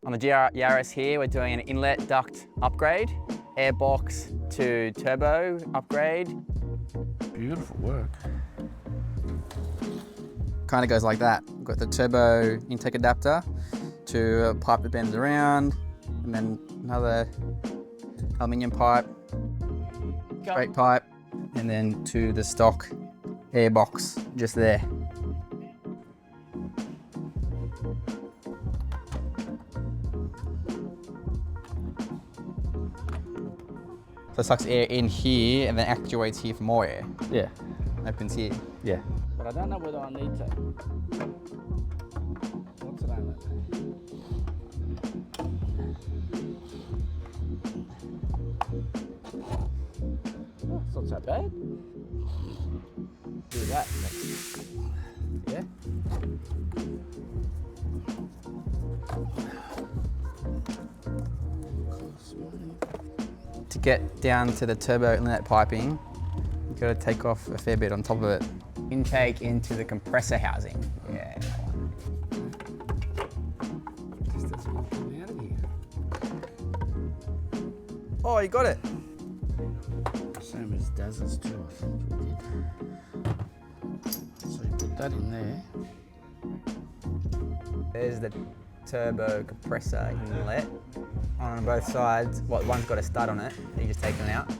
On the GR Yaris here, we're doing an inlet duct upgrade, airbox to turbo upgrade. Beautiful work. Kind of goes like that. We've got the turbo intake adapter to a pipe that bends around, and then another aluminium pipe, straight pipe, and then to the stock airbox just there. So it sucks air in here and then actuates here for more air. Yeah, Opens here. yeah. But I don't know whether I need to. What's it on Oh, it's not so bad. Do that. Yeah. To get down to the turbo inlet piping, you've got to take off a fair bit on top of it. Intake into the compressor housing. Yeah. Just doesn't want to come out of here. Oh, you got it. Same as Daz's too, I think we did. So you put that in there. There's the turbo compressor inlet on both sides. Well, one's got a stud on it, you just take them out.